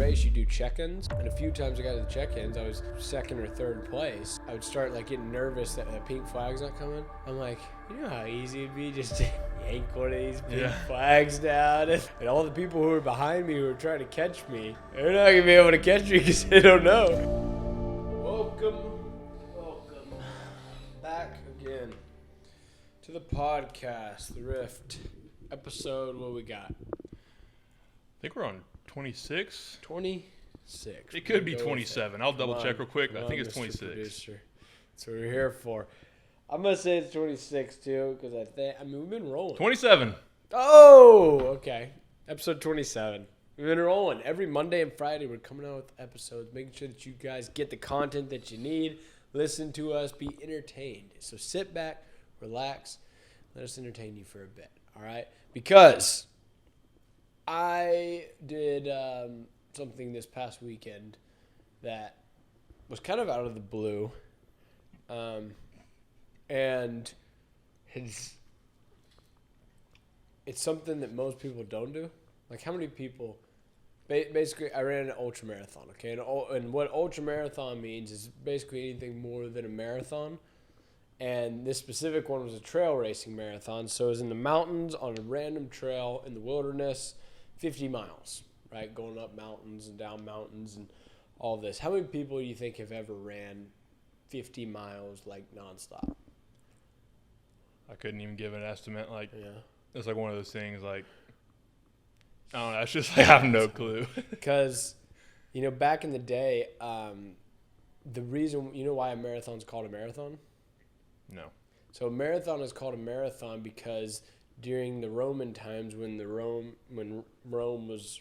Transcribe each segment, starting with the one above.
race, you do check-ins, and a few times I got to the check-ins, I was second or third place. I would start like getting nervous that the pink flag's not coming. I'm like, you know how easy it'd be just to yank one of these pink flags down, and all the people who were behind me who were trying to catch me, they're not gonna be able to catch me because they don't know. Welcome back again to the podcast, The Rift. Episode, what we got? I think we're on 26. 26. It could be 27. I'll double check real quick. I think it's 26. Producer. That's what we're here for. I'm going to say it's 26 too, because we've been rolling. 27. Oh, okay. Episode 27. We've been rolling. Every Monday and Friday, we're coming out with episodes, making sure that you guys get the content that you need, listen to us, be entertained. So sit back, relax, let us entertain you for a bit, all right? Because I did something this past weekend that was kind of out of the blue, and it's something that most people don't do. Like, how many people? Basically, I ran an ultra marathon. Okay, and what ultra marathon means is basically anything more than a marathon. And this specific one was a trail racing marathon. So it was in the mountains on a random trail in the wilderness, 50 miles, right? Going up mountains and down mountains and all this. How many people do you think have ever ran 50 miles like nonstop? I couldn't even give an estimate. Like, Yeah. it's like one of those things, like, I don't know. It's just like I have no clue. Because, back in the day, the reason, why a marathon's called a marathon? No. So a marathon is called a marathon because during the Roman times when Rome was,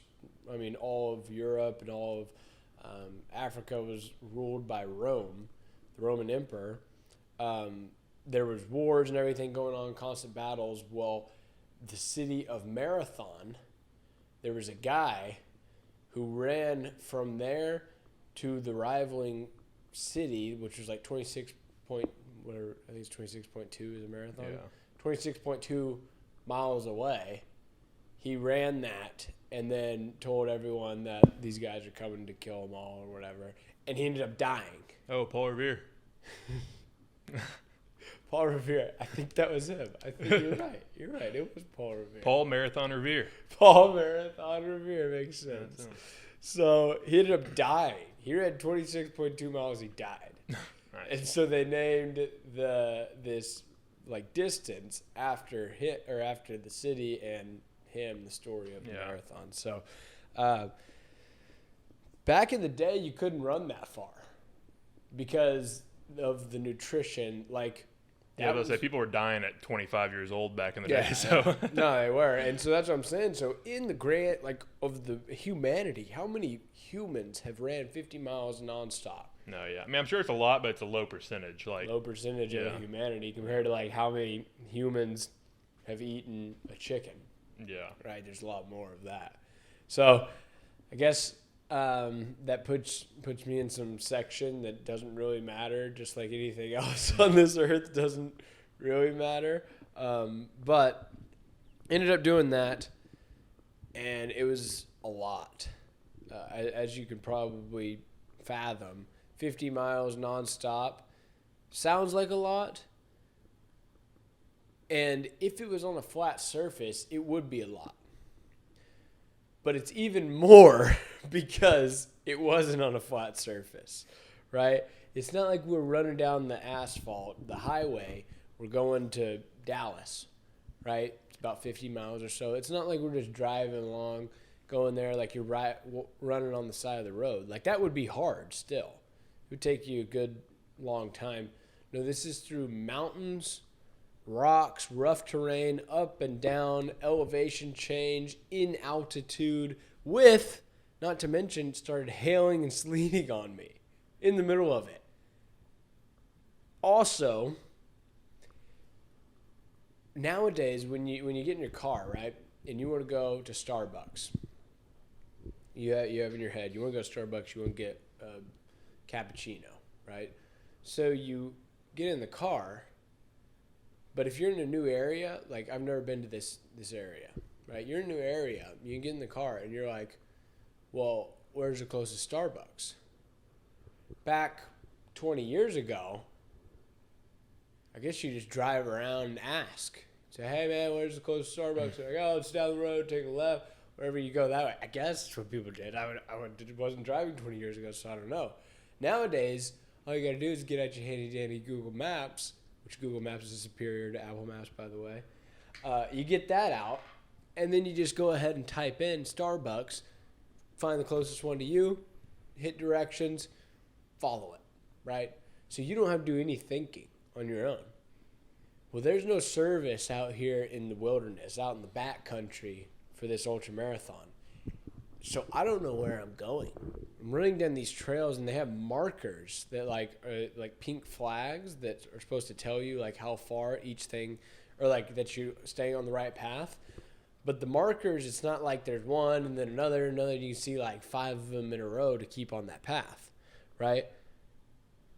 all of Europe and all of Africa was ruled by Rome, the Roman emperor, there was wars and everything going on, constant battles. Well, the city of Marathon, there was a guy who ran from there to the rivaling city, which was like 26 point, whatever, I think it's 26.2 is a marathon. Yeah. 26.2 miles away. He ran that and then told everyone that these guys are coming to kill them all or whatever. And he ended up dying. Oh, Paul Revere. Paul Revere. I think that was him. I think you're right. You're right. It was Paul Revere. Paul Marathon Revere. Paul Marathon Revere makes sense. So he ended up dying. He ran 26.2 miles. He died. Nice. And so they named this distance after the city and him, the story of the marathon. So back in the day, you couldn't run that far because of the nutrition. I was say people were dying at 25 years old back in the day. So No, they were, and so that's what I'm saying. So in the grand of the humanity, how many humans have ran 50 miles nonstop? No, yeah. I'm sure it's a lot, but it's a low percentage. Low percentage of humanity compared to how many humans have eaten a chicken. Yeah. Right. There's a lot more of that. So, I guess that puts me in some section that doesn't really matter, just like anything else on this earth doesn't really matter. But ended up doing that, and it was a lot, as you could probably fathom. 50 miles nonstop sounds like a lot. And if it was on a flat surface, it would be a lot. But it's even more because it wasn't on a flat surface, right? It's not like we're running down the asphalt, the highway. We're going to Dallas, right? It's about 50 miles or so. It's not like we're just driving along, going there like you're running on the side of the road. That would be hard still. It would take you a good long time. No, this is through mountains, rocks, rough terrain, up and down, elevation change, in altitude, with, not to mention, it started hailing and sleeting on me in the middle of it. Also, nowadays, when you get in your car, right, and you want to go to Starbucks, you have in your head, you want to go to Starbucks, you want to get cappuccino, right? So you get in the car, but if you're in a new area, I've never been to this area, right? You're in a new area, you get in the car and you're like, well, where's the closest Starbucks? Back 20 years ago, I guess you just drive around and ask. Say, hey, man, where's the closest Starbucks? They're like, oh, it's down the road, take a left. Wherever you go that way. I guess that's what people did. I wasn't driving 20 years ago, so I don't know. Nowadays, all you got to do is get out your handy-dandy Google Maps, which Google Maps is superior to Apple Maps, by the way. You get that out, and then you just go ahead and type in Starbucks, find the closest one to you, hit directions, follow it, right? So you don't have to do any thinking on your own. Well, there's no service out here in the wilderness, out in the backcountry for this ultra marathon. So I don't know where I'm going. I'm running down these trails, and they have markers that are like pink flags that are supposed to tell you like how far each thing, or like that you stay on the right path. But the markers, it's not like there's one and then another, and you can see like 5 of them in a row to keep on that path, right?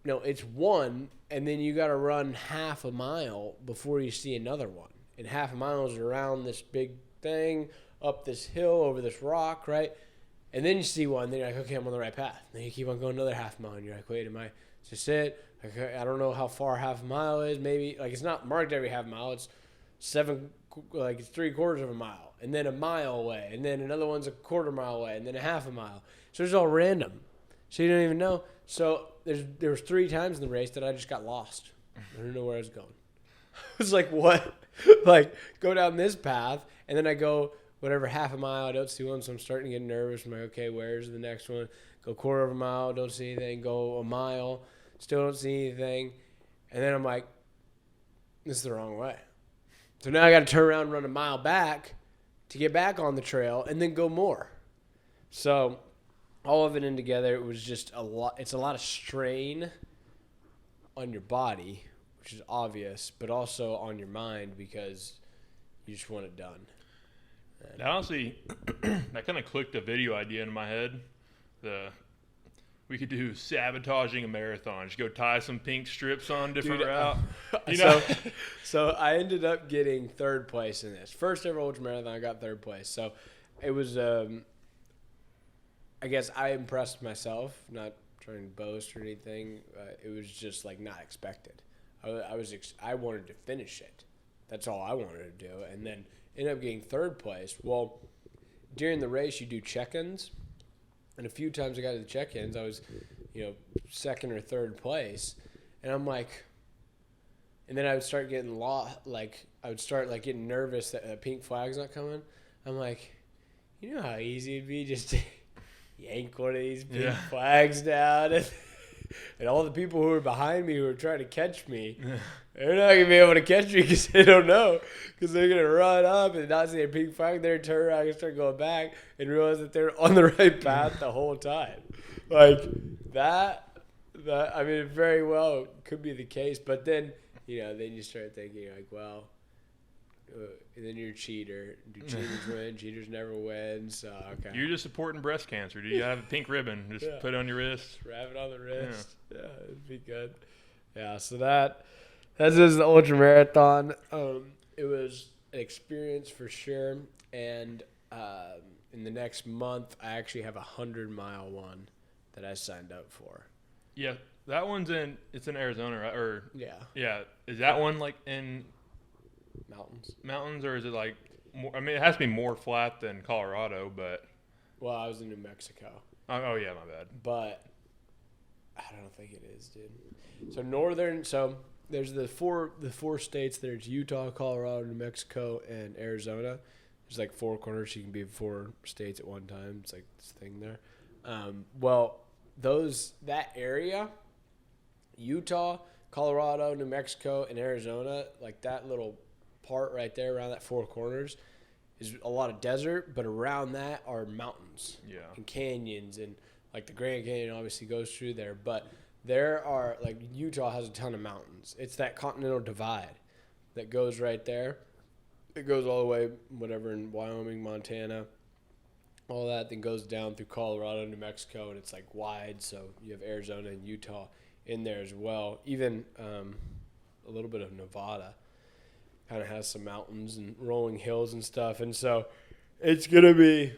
No, it's one, and then you got to run half a mile before you see another one. And half a mile is around this big thing, up this hill, over this rock, right? And then you see one, then you're like, okay, I'm on the right path. And then you keep on going another half mile, and you're like, wait, is this it? Okay, I don't know how far half a mile is. Maybe, like, it's not marked every half mile. It's it's 3/4 of a mile, and then a mile away, and then another one's a quarter mile away, and then a half a mile. So it's all random. So you don't even know. So there was 3 times in the race that I just got lost. I didn't know where I was going. I was like, what? Like, go down this path, and then I go whatever half a mile, I don't see one, so I'm starting to get nervous. I'm like, okay, where's the next one? Go quarter of a mile, don't see anything. Go a mile, still don't see anything. And then I'm like, this is the wrong way. So now I got to turn around and run a mile back to get back on the trail and then go more. So all of it in together, it was just a lot. It's a lot of strain on your body, which is obvious, but also on your mind because you just want it done. And honestly, that kind of clicked a video idea in my head. We could do sabotaging a marathon. Just go tie some pink strips on different route. You know. So I ended up getting 3rd place in this. First ever ultra marathon, I got 3rd place. So it was, I guess I impressed myself, not trying to boast or anything. It was just like not expected. I wanted to finish it. That's all I wanted to do. And then ended up getting 3rd place. Well, during the race, you do check-ins. And a few times I got to the check-ins, I was, 2nd or 3rd place. And I'm like, and then I would start getting getting nervous that pink flag's not coming. I'm like, you know how easy it'd be just to yank one of these pink flags down? And all the people who were behind me who were trying to catch me, they're not going to be able to catch me because they don't know. Because they're going to run up and not see a pink flag there, turn around and start going back and realize that they're on the right path the whole time. Like, that I mean, it very well could be the case. But then, then you start thinking, like, well, and then you're a cheater. Do cheaters win? Cheaters never win. So, okay. You're just supporting breast cancer. Do you have a pink ribbon? Just put it on your wrist. Wrap it on the wrist. Yeah, it'd be good. Yeah, so that's just the ultra marathon. It was an experience for sure. And in the next month, I actually have a 100-mile one that I signed up for. Yeah, that one's it's in Arizona, right? Or yeah. Is that one like in mountains, or is it like more? I mean, it has to be more flat than Colorado, but. Well, I was in New Mexico. Oh yeah, my bad. But I don't think it is, dude. So there's the four states. There's Utah, Colorado, New Mexico, and Arizona. There's like 4 corners. You can be in 4 states at one time. It's like this thing there. That area, Utah, Colorado, New Mexico, and Arizona, like that little part right there around that 4 corners is a lot of desert, but around that are mountains and canyons, and like the Grand Canyon obviously goes through there, but there are, like, Utah has a ton of mountains. It's that Continental Divide that goes right there. It goes all the way, whatever, in Wyoming, Montana, all that, then goes down through Colorado, New Mexico, and it's like wide, so you have Arizona and Utah in there as well. Even a little bit of Nevada kind of has some mountains and rolling hills and stuff. And so it's going to be,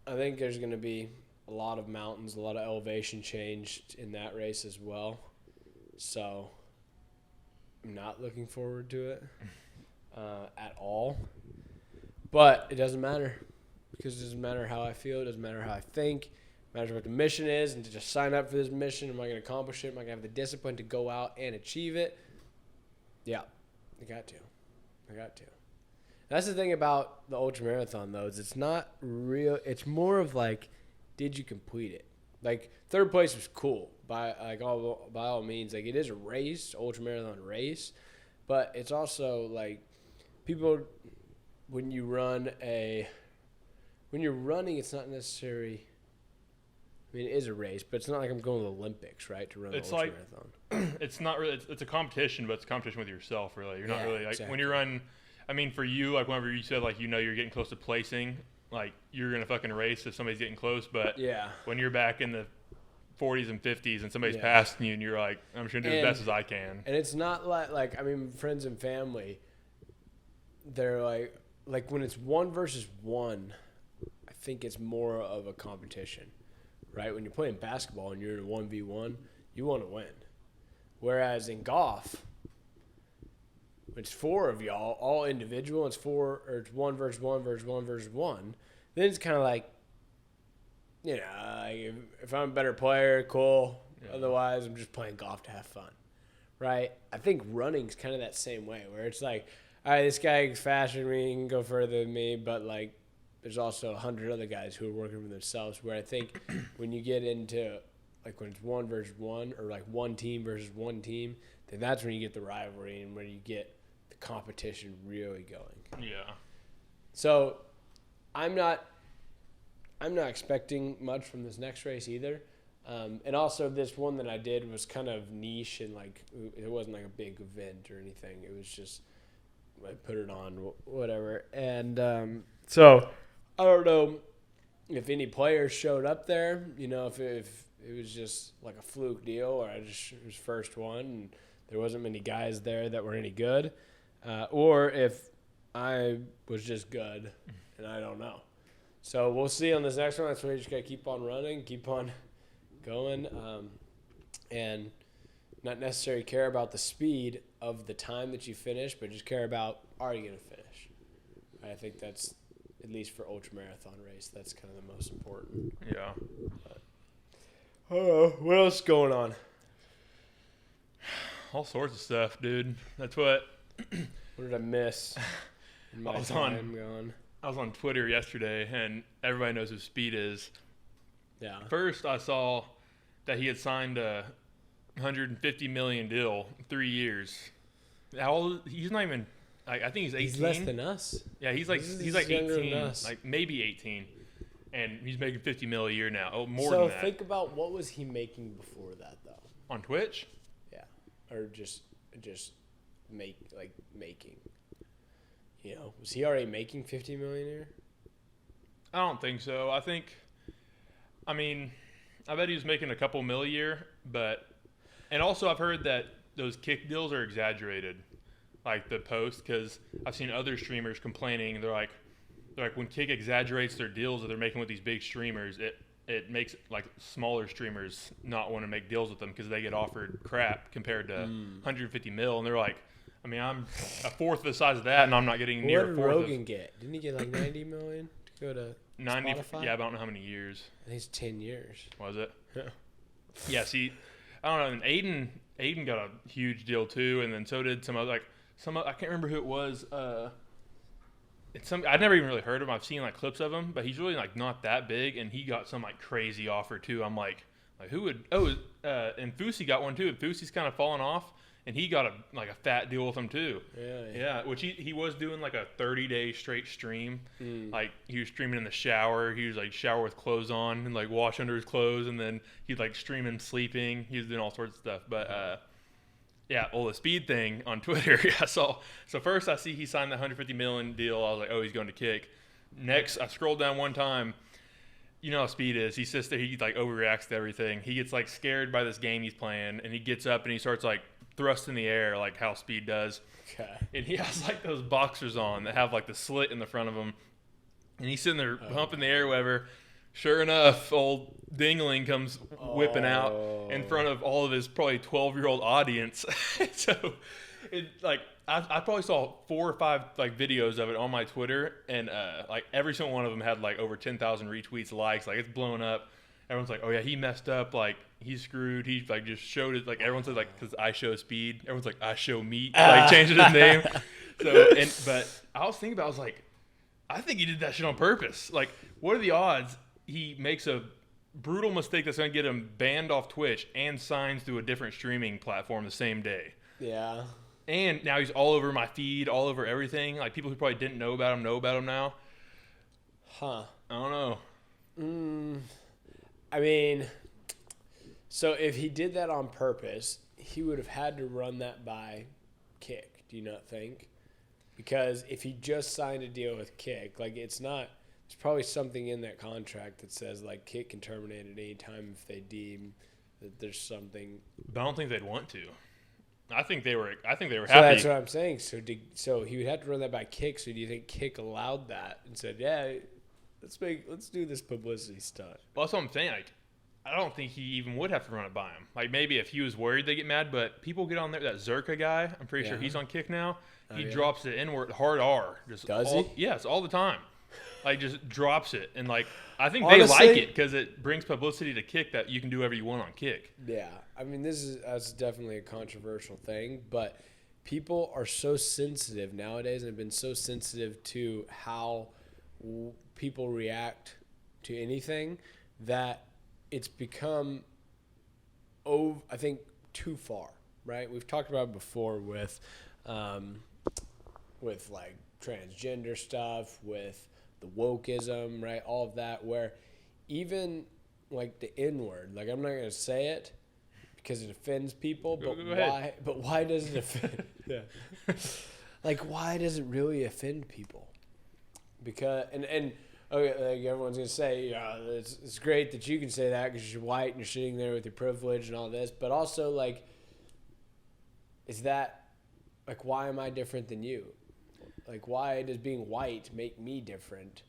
I think there's going to be a a lot of mountains, a lot of elevation change in that race as well. So I'm not looking forward to it at all. But it doesn't matter, because it doesn't matter how I feel. It doesn't matter how I think. It matters what the mission is, and to just sign up for this mission. Am I going to accomplish it? Am I going to have the discipline to go out and achieve it? Yeah, I got to. That's the thing about the ultra marathon, though, is it's not real. It's more of like, did you complete it? Like, third place was cool by all means. Like, it is a race, ultra marathon race, but it's also like people when you're running, it's not necessarily. I mean, it is a race, but it's not like I'm going to the Olympics, right, to run the ultra marathon. It's not really. It's a competition, but it's a competition with yourself, really. You're not really like exactly. When you run. I mean, for you, like whenever you said like you're getting close to placing, like you're gonna fucking race if somebody's getting close. But when you're back in the 40s and 50s and somebody's passing you, and you're like, I'm just gonna do as best as I can. And it's not like I mean, friends and family. They're like when it's 1 versus 1, I think it's more of a competition. Right? When you're playing basketball and you're in a 1v1, you want to win. Whereas in golf, it's 4 of y'all, all individual, it's 1 versus 1 versus 1 versus 1. Then it's kind of like, you know, if I'm a better player, cool. Yeah. Otherwise, I'm just playing golf to have fun. Right? I think running's kind of that same way, where it's like, all right, this guy is faster than me, he can go further than me, but like, there's also 100 other guys who are working for themselves, where I think when you get into, like, when it's 1 versus 1 or, like, one team versus one team, then that's when you get the rivalry and when you get the competition really going. Yeah. So I'm not expecting much from this next race either. And also this one that I did was kind of niche and, like, it wasn't, like, a big event or anything. It was just I put it on, whatever. And so – I don't know if any players showed up there, you know, if it was just like a fluke deal or it was first one and there wasn't many guys there that were any good, or if I was just good and I don't know. So we'll see on this next one. That's why you just got to keep on running, keep on going, and not necessarily care about the speed of the time that you finish, but just care about, are you going to finish? I think that's, at least for ultramarathon race, that's kind of the most important. Yeah. What else is going on? All sorts of stuff, dude. That's what. What did I miss? In my time going. I was on Twitter yesterday, and everybody knows who Speed is. Yeah. First, I saw that he had signed a $150 million deal, 3 years. How old? He's not even. I think he's 18. He's less than us. Yeah, he's like 18, like maybe 18, and he's making $50 million a year now. Oh, more than that. So think about what was he making before that, though. On Twitch? Yeah, or just making. You know, was he already making $50 million a year? I don't think so. I bet he was making a couple mil a year, and also I've heard that those kick deals are exaggerated. Like the post, because I've seen other streamers complaining. They're like when Kick exaggerates their deals that they're making with these big streamers, it makes like smaller streamers not want to make deals with them because they get offered crap compared to 150 mil, and they're like, I mean, I'm a fourth the size of that, and I'm not getting near a fourth. What did Rogan get? Didn't he get like 90 million to go to 90? Spotify? Yeah, I don't know how many years. I think it's 10 years. Was it? Yeah. Yeah. See, I don't know. And Aiden got a huge deal too, and then so did some other I can't remember who it was. I'd never even really heard of him. I've seen like clips of him, but he's really like not that big, and he got some like crazy offer too. I'm like who would? Oh, and Fusi got one too. And Fusi's kind of fallen off, and he got a fat deal with him too. Yeah. Which he was doing like a 30-day straight stream. Like he was streaming in the shower. He was like shower with clothes on and like wash under his clothes, and then he'd like streaming sleeping. He was doing all sorts of stuff, but. Yeah, well, the Speed thing on Twitter, so first I see he signed the $150 million deal. I was like, oh, he's going to Kick. Next, I scrolled down one time. You know how Speed is. He sits there, he like overreacts to everything. He gets like scared by this game he's playing, and he gets up and he starts like thrusting the air like how Speed does. Okay. And he has like those boxers on that have like the slit in the front of them. And he's sitting there pumping the air, whatever. Sure enough, old Dingling comes whipping out in front of all of his probably 12-year-old audience. So, I probably saw 4 or 5 like videos of it on my Twitter, and like every single one of them had like over 10,000 retweets, likes. Like it's blown up. Everyone's like, "Oh yeah, he messed up. Like he's screwed. He like just showed it." Like everyone says like, "Because I show speed." Everyone's like, "I show meat." Like changing his name. But I was thinking about, I was like, I think he did that shit on purpose. Like, what are the odds he makes a brutal mistake that's going to get him banned off Twitch and signs to a different streaming platform the same day? Yeah. And now he's all over my feed, all over everything. Like, people who probably didn't know about him know about him now. Huh. I don't know. I mean, so if he did that on purpose, he would have had to run that by Kick, do you not think? Because if he just signed a deal with Kick, like there's probably something in that contract that says like Kick can terminate at any time if they deem that there's something. But I don't think they'd want to. I think they were happy. So that's what I'm saying. So he would have to run that by Kick. So do you think Kick allowed that and said, "Yeah, let's do this publicity stunt"? Well, that's what I'm saying. Like, I don't think he even would have to run it by him. Like, maybe if he was worried they get mad, but people get on there. That Zerka guy, I'm pretty sure he's on Kick now. He drops the N-word hard R. Does he? Yes, all the time. Like, just drops it. And, like, I think Honestly, they like it because it brings publicity to Kick that you can do whatever you want on Kick. Yeah. I mean, that's definitely a controversial thing, but people are so sensitive nowadays and have been so sensitive to how people react to anything that it's become, I think, too far, right? We've talked about it before with like transgender stuff, with the wokeism, right? All of that, where even like the N-word, like I'm not going to say it because it offends people, but Go ahead. why does it offend? Yeah. Like, why does it really offend people? Because, and okay, like everyone's going to say, yeah, it's great that you can say that because you're white and you're sitting there with your privilege and all this, but also, like, is that, like, why am I different than you? Like, why does being white make me different?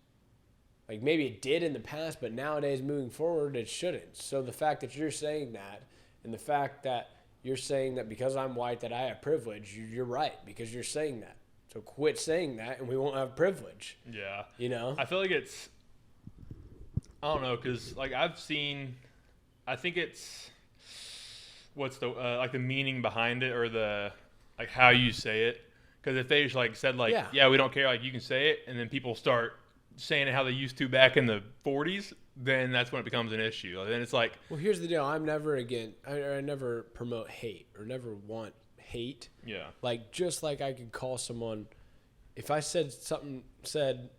Like, maybe it did in the past, but nowadays, moving forward, it shouldn't. So the fact that you're saying that, and the fact that you're saying that because I'm white that I have privilege, you're right, because you're saying that. So quit saying that, and we won't have privilege. Yeah. You know? I feel like it's, I don't know, because, like, I think it's, what's the, like, the meaning behind it, or the, like, how you say it. Because if they just, like, said, like, yeah, we don't care, like, you can say it, and then people start saying it how they used to back in the 40s, then that's when it becomes an issue. And then it's like, well, here's the deal. I never promote hate or never want hate. yeah. Like, just like I could call someone, if I said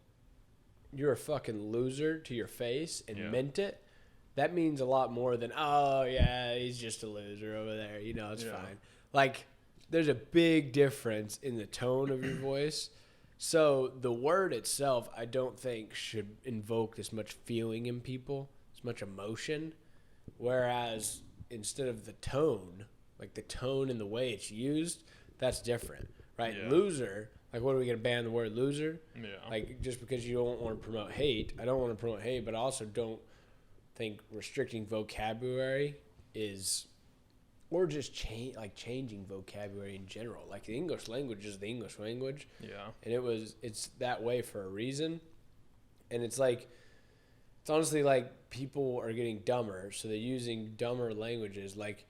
you're a fucking loser to your face and meant it, that means a lot more than, oh, yeah, he's just a loser over there. You know, it's fine. Like, there's a big difference in the tone of your voice. So the word itself, I don't think should invoke this much feeling in people, as much emotion. Whereas instead of the tone, like the tone and the way it's used, that's different, right? Yeah. Loser, like what are we going to ban the word loser? Yeah. Like just because you don't want to promote hate, I don't want to promote hate, but I also don't think restricting vocabulary is, or just changing vocabulary in general. Like the English language is the English language. Yeah. And it's that way for a reason. And it's like, it's honestly like people are getting dumber, so they're using dumber languages. Like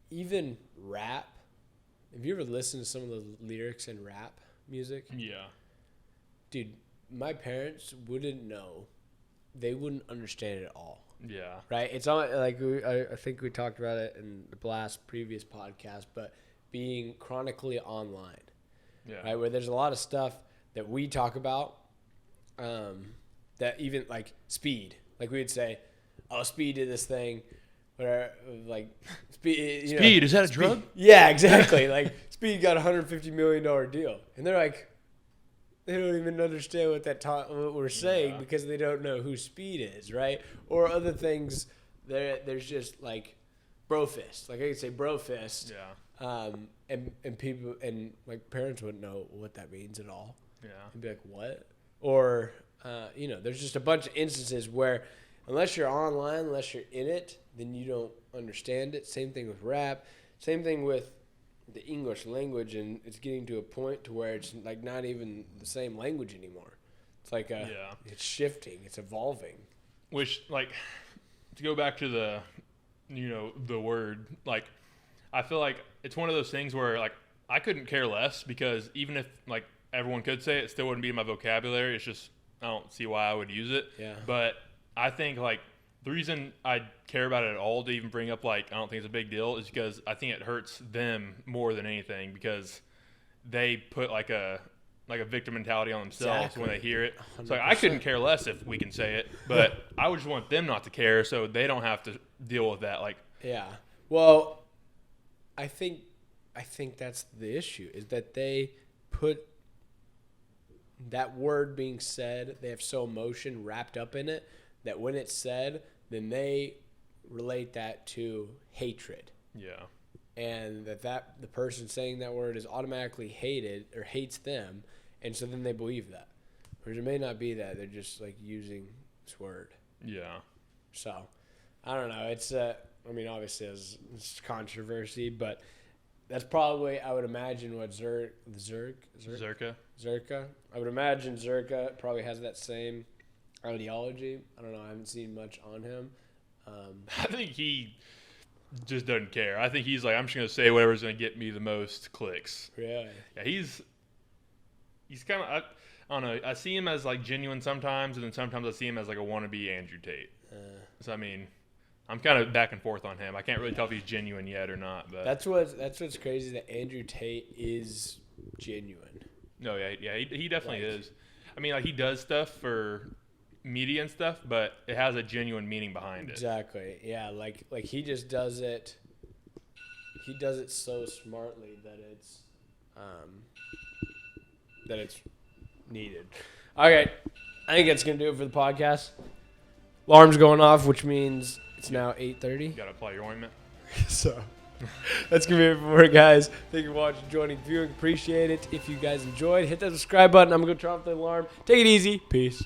even rap. Have you ever listened to some of the lyrics in rap music? Yeah. Dude, my parents wouldn't know. They wouldn't understand it at all. Yeah. Right? It's on, like, I think we talked about it in the last previous podcast, but being chronically online. Yeah. Right? Where there's a lot of stuff that we talk about that even, like, Speed. Like, we would say, oh, Speed did this thing. Where, like, Speed, Speed, is that a drug? Yeah, exactly. Like, Speed got a $150 million deal. And they're like, they don't even understand what we're saying because they don't know who Speed is, right? Or other things, there's just, like, Brofist. Like, I could say Brofist. Yeah. And people, and, like, parents wouldn't know what that means at all. Yeah. And be like, what? Or, there's just a bunch of instances where, unless you're online, unless you're in it, then you don't understand it. Same thing with rap. Same thing with the English language, and it's getting to a point to where it's like not even the same language anymore. It's like it's shifting, it's evolving. Which, like, to go back to the, the word, like, I feel like it's one of those things where, like, I couldn't care less because even if, like, everyone could say it, it still wouldn't be in my vocabulary. It's just, I don't see why I would use it. Yeah. But I think, like, the reason I care about it at all to even bring up, like, I don't think it's a big deal is because I think it hurts them more than anything because they put, like a victim mentality on themselves when they hear it. 100%. So, like, I couldn't care less if we can say it, but I would just want them not to care so they don't have to deal with that. Like, yeah. Well, I think that's the issue is that they put that word being said, they have so emotion wrapped up in it that when it's said, then they relate that to hatred. Yeah. And that the person saying that word is automatically hated or hates them, and so then they believe that. Whereas it may not be that. They're just, like, using this word. Yeah. So, I don't know. It's, obviously it's controversy, but that's probably, I would imagine, what Zerka. I would imagine Zerka probably has that same ideology. I don't know. I haven't seen much on him. I think he just doesn't care. I think he's like, I'm just going to say whatever's going to get me the most clicks. Really? Yeah, he's kind of, I don't know. I see him as, like, genuine sometimes, and then sometimes I see him as, like, a wannabe Andrew Tate. So, I mean, I'm kind of back and forth on him. I can't really tell if he's genuine yet or not. But that's what's crazy, that Andrew Tate is genuine. No, yeah, he definitely is. I mean, like, he does stuff for media and stuff, but it has a genuine meaning behind it. Exactly. Yeah, like he just does it. He does it so smartly that it's needed. Okay, I think that's gonna do it for the podcast. Alarm's going off, which means it's now 8:30. You gotta apply your ointment. So that's gonna be it for it, guys. Thank you for watching, joining, viewing. Appreciate it. If you guys enjoyed, hit that subscribe button. I'm gonna turn off the alarm. Take it easy. Peace.